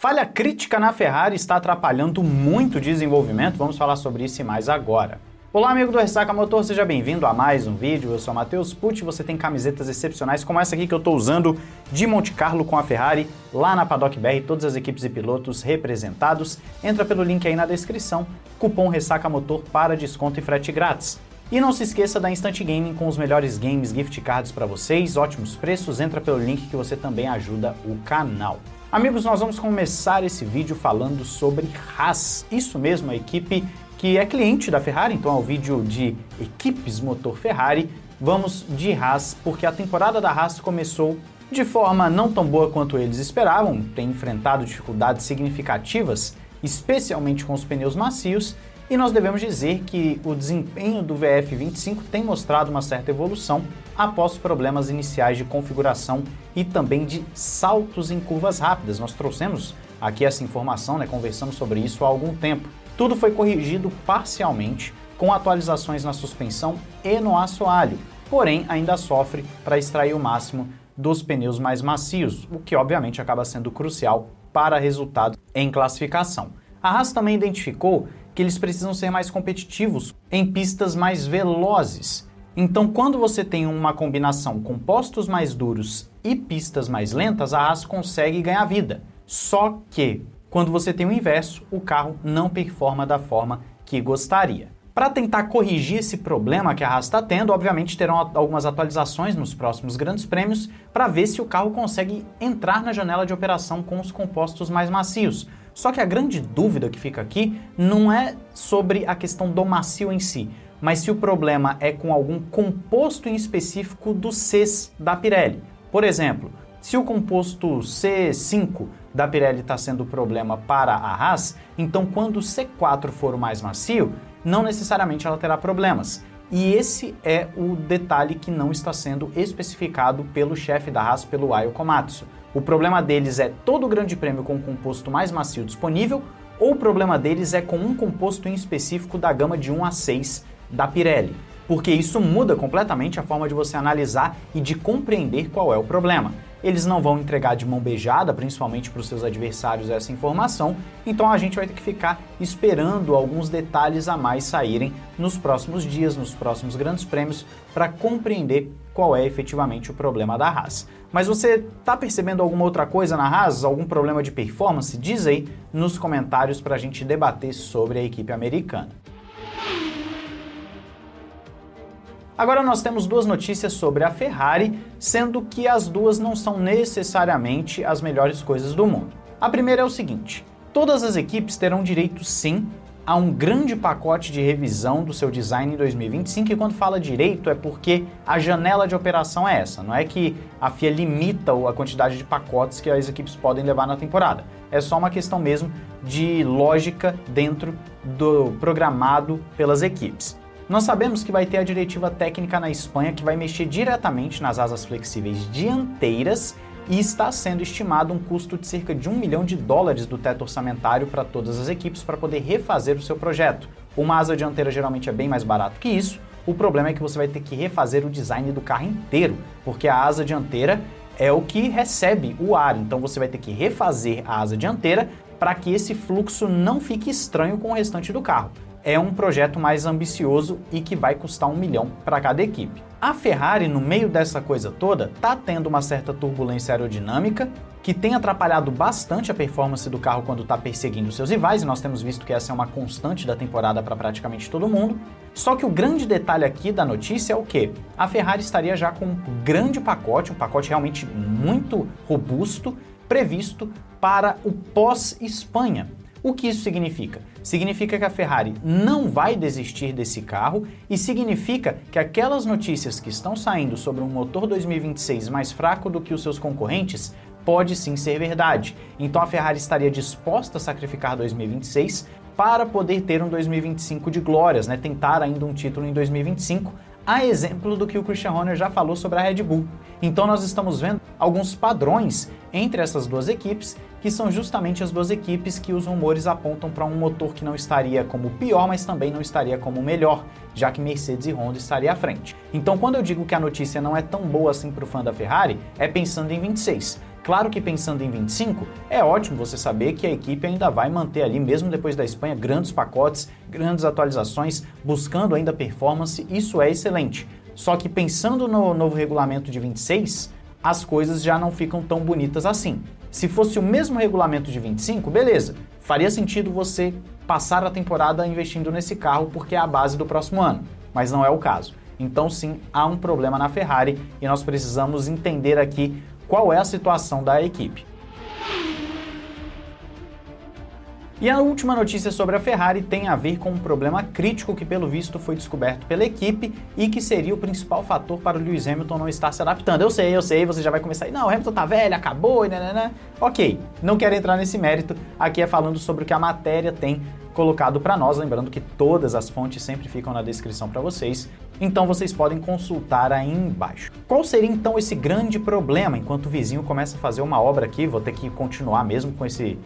Falha crítica na Ferrari está atrapalhando muito o desenvolvimento, vamos falar sobre isso e mais agora. Olá amigo do Ressaca Motor, seja bem-vindo a mais um vídeo, eu sou Matheus Pucci, você tem camisetas excepcionais como essa aqui que eu estou usando de Monte Carlo com a Ferrari, lá na Paddock BR, todas as equipes e pilotos representados, entra pelo link aí na descrição, cupom Ressaca Motor para desconto e frete grátis. E não se esqueça da Instant Gaming com os melhores games, gift cards para vocês, ótimos preços, entra pelo link que você também ajuda o canal. Amigos, nós vamos começar esse vídeo falando sobre Haas, isso mesmo, a equipe que é cliente da Ferrari, então é o vídeo de equipes motor Ferrari, vamos de Haas, porque a temporada da Haas começou de forma não tão boa quanto eles esperavam, tem enfrentado dificuldades significativas, especialmente com os pneus macios, e nós devemos dizer que o desempenho do VF25 tem mostrado uma certa evolução após problemas iniciais de configuração e também de saltos em curvas rápidas. Nós trouxemos aqui essa informação, conversamos sobre isso há algum tempo. Tudo foi corrigido parcialmente com atualizações na suspensão e no assoalho, porém ainda sofre para extrair o máximo dos pneus mais macios, o que obviamente acaba sendo crucial para resultados em classificação. A Haas também identificou que eles precisam ser mais competitivos em pistas mais velozes. Então, quando você tem uma combinação com postos mais duros e pistas mais lentas, a Haas consegue ganhar vida. Só que, quando você tem o inverso, o carro não performa da forma que gostaria. Para tentar corrigir esse problema que a Haas está tendo, obviamente terão algumas atualizações nos próximos grandes prêmios para ver se o carro consegue entrar na janela de operação com os compostos mais macios. Só que a grande dúvida que fica aqui não é sobre a questão do macio em si, mas se o problema é com algum composto em específico dos Cs da Pirelli. Por exemplo, se o composto C5 da Pirelli está sendo o problema para a Haas, então quando o C4 for o mais macio, não necessariamente ela terá problemas. E esse é o detalhe que não está sendo especificado pelo chefe da Haas, pelo Ayo Komatsu. O problema deles é todo o grande prêmio com o composto mais macio disponível, ou o problema deles é com um composto em específico da gama de 1 a 6 da Pirelli. Porque isso muda completamente a forma de você analisar e de compreender qual é o problema. Eles não vão entregar de mão beijada, principalmente para os seus adversários, essa informação, então a gente vai ter que ficar esperando alguns detalhes a mais saírem nos próximos dias, nos próximos grandes prêmios, para compreender qual é efetivamente o problema da Haas. Mas você está percebendo alguma outra coisa na Haas? Algum problema de performance? Diz aí nos comentários para a gente debater sobre a equipe americana. Agora nós temos duas notícias sobre a Ferrari, sendo que as duas não são necessariamente as melhores coisas do mundo. A primeira é o seguinte: todas as equipes terão direito sim a um grande pacote de revisão do seu design em 2025, e quando fala direito é porque a janela de operação é essa, não é que a FIA limita a quantidade de pacotes que as equipes podem levar na temporada, é só uma questão mesmo de lógica dentro do programado pelas equipes. Nós sabemos que vai ter a diretiva técnica na Espanha que vai mexer diretamente nas asas flexíveis dianteiras e está sendo estimado um custo de cerca de $1 milhão do teto orçamentário para todas as equipes para poder refazer o seu projeto. Uma asa dianteira geralmente é bem mais barato que isso, o problema é que você vai ter que refazer o design do carro inteiro, porque a asa dianteira é o que recebe o ar, então você vai ter que refazer a asa dianteira para que esse fluxo não fique estranho com o restante do carro. É um projeto mais ambicioso e que vai custar $1 milhão para cada equipe. A Ferrari, no meio dessa coisa toda, está tendo uma certa turbulência aerodinâmica que tem atrapalhado bastante a performance do carro quando está perseguindo seus rivais, e nós temos visto que essa é uma constante da temporada para praticamente todo mundo. Só que o grande detalhe aqui da notícia é o quê? A Ferrari estaria já com um grande pacote, um pacote realmente muito robusto, previsto para o pós-Espanha. O que isso significa? Significa que a Ferrari não vai desistir desse carro e significa que aquelas notícias que estão saindo sobre um motor 2026 mais fraco do que os seus concorrentes pode sim ser verdade. Então a Ferrari estaria disposta a sacrificar 2026 para poder ter um 2025 de glórias, tentar ainda um título em 2025, a exemplo do que o Christian Horner já falou sobre a Red Bull. Então nós estamos vendo alguns padrões entre essas duas equipes, que são justamente as duas equipes que os rumores apontam para um motor que não estaria como o pior, mas também não estaria como o melhor, já que Mercedes e Honda estariam à frente. Então quando eu digo que a notícia não é tão boa assim para o fã da Ferrari, é pensando em 26. Claro que pensando em 25, é ótimo você saber que a equipe ainda vai manter ali, mesmo depois da Espanha, grandes pacotes, grandes atualizações, buscando ainda performance, isso é excelente. Só que pensando no novo regulamento de 26, as coisas já não ficam tão bonitas assim. Se fosse o mesmo regulamento de 25, beleza, faria sentido você passar a temporada investindo nesse carro porque é a base do próximo ano, mas não é o caso. Então sim, há um problema na Ferrari e nós precisamos entender aqui qual é a situação da equipe. E a última notícia sobre a Ferrari tem a ver com um problema crítico que, pelo visto, foi descoberto pela equipe e que seria o principal fator para o Lewis Hamilton não estar se adaptando. Eu sei, você já vai começar aí, não, o Hamilton tá velho, acabou, né? Ok, não quero entrar nesse mérito, aqui é falando sobre o que a matéria tem colocado para nós, lembrando que todas as fontes sempre ficam na descrição para vocês, então vocês podem consultar aí embaixo. Qual seria então esse grande problema? Enquanto o vizinho começa a fazer uma obra aqui, vou ter que continuar mesmo com esse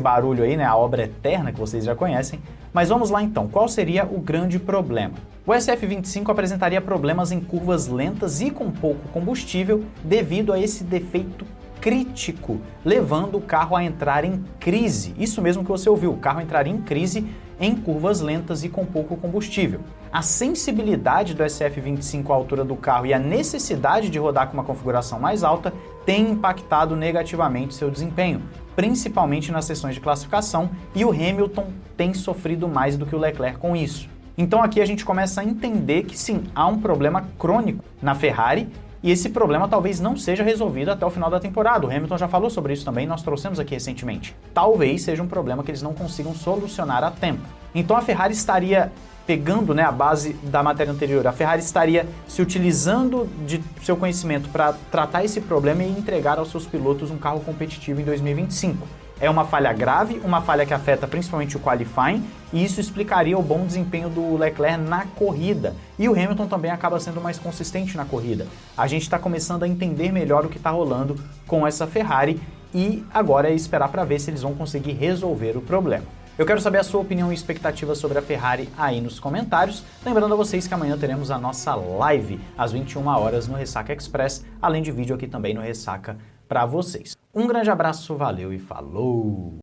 barulho aí, né, a obra eterna que vocês já conhecem, mas vamos lá então, qual seria o grande problema? O SF25 apresentaria problemas em curvas lentas e com pouco combustível devido a esse defeito crítico, levando o carro a entrar em crise. Isso mesmo que você ouviu, o carro entraria em crise em curvas lentas e com pouco combustível. A sensibilidade do SF25 à altura do carro e a necessidade de rodar com uma configuração mais alta tem impactado negativamente seu desempenho, principalmente nas sessões de classificação, e o Hamilton tem sofrido mais do que o Leclerc com isso. Então aqui a gente começa a entender que sim, há um problema crônico na Ferrari, e esse problema talvez não seja resolvido até o final da temporada. O Hamilton já falou sobre isso também, nós trouxemos aqui recentemente. Talvez seja um problema que eles não consigam solucionar a tempo. Então a Ferrari estaria pegando, né, a base da matéria anterior, a Ferrari estaria se utilizando de seu conhecimento para tratar esse problema e entregar aos seus pilotos um carro competitivo em 2025. É uma falha grave, uma falha que afeta principalmente o qualifying, e isso explicaria o bom desempenho do Leclerc na corrida. E o Hamilton também acaba sendo mais consistente na corrida. A gente está começando a entender melhor o que está rolando com essa Ferrari e agora é esperar para ver se eles vão conseguir resolver o problema. Eu quero saber a sua opinião e expectativa sobre a Ferrari aí nos comentários. Lembrando a vocês que amanhã teremos a nossa live às 21 horas no Ressaca Express, além de vídeo aqui também no Ressaca para vocês. Um grande abraço, valeu e falou!